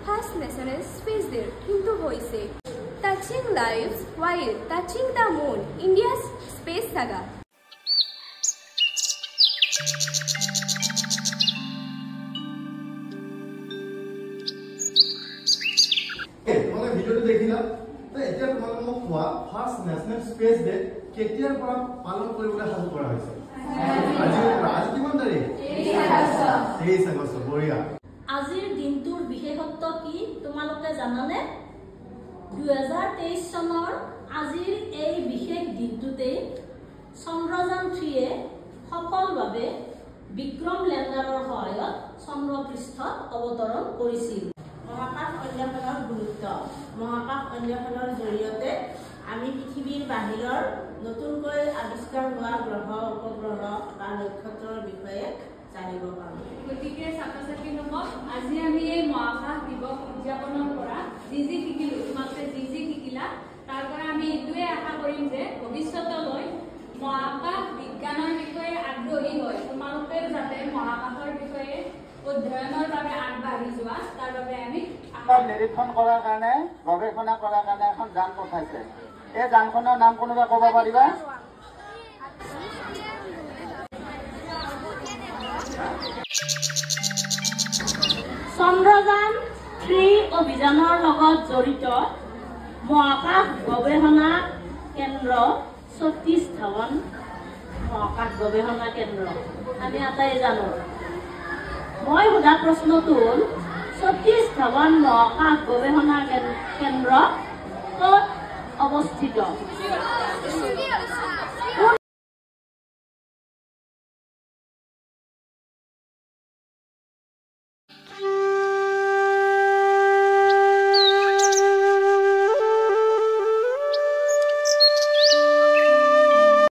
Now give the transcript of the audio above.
First national space day কিন্তু হয়েছে touching life while touching the moon, India's space saga. তোমালোকে ভিডিওটো দেখিলা তো এতিয়া তোমালোকে মোক কোৱা ফাৰ্স্ট ন্যাশনাল স্পেস ডে কেতিয়াৰ পৰা পালন কৰিবলৈ সাজু কৰা হৈছে আজি কিমান তাৰিখ 23 আগষ্ট বঢ়িয়া আজিৰ দিনটোৰ বিশেষত্ব কি তোমালোকে জানানে 2023 চনৰ আজিৰ এই বিশেষ দিনটোতে চন্দ্ৰযান 3 সফলভাৱে বিক্ৰম লেণ্ডাৰৰ সহায়ত চন্দ্ৰপৃষ্ঠত অৱতৰণ কৰিছিল মহাকাশ অন্বেষণৰ গুৰুত্ব মহাকাশ অন্বেষণৰ জৰিয়তে আমি পৃথিৱীৰ বাহিৰৰ নতুনকৈ আৱিষ্কাৰ হোৱা গ্ৰহ উপগ্ৰহ বা নক্ষত্ৰৰ বিষয়ে জানিব পাৰোঁ গতিকে ছাত্ৰ-ছাত্ৰীসকল আজি আমি এই মহাকাশ দিৱস উদযাপনৰ পৰা যি শিকিলো তোমালোকে যি শিকিলা তাৰ পৰা আমি এইটোৱে আশা কৰিম যে ভৱিষ্যতলৈ মহাকাশ বিজ্ঞানৰ বিষয়ে আগ্ৰহী হয় তোমালোকে যাতে মহাকাশৰ বিষয়ে অধ্যয়নৰ বাবে আগবাঢ়ি যোৱা তাৰ বাবে আমি নিৰীক্ষণ কৰাৰ কাৰণে গৱেষণা কৰাৰ কাৰণে এখন যান পঠাইছে এই যানখনৰ নাম কোনোবা ক'ব পাৰিবা চন্দ্ৰযান 3 অভিযানৰ লগত জড়িত মহাকাশ গৱেষণা কেন্দ্ৰ সতীশ ধাৱন মহাকাশ গৱেষণা কেন্দ্ৰ আমি আটাই জানো মই সোধা প্ৰশ্নটো হ'ল সতীশ ধাৱন মহাকাশ গৱেষণা কেন্দ্ৰ ক'ত অৱস্থিত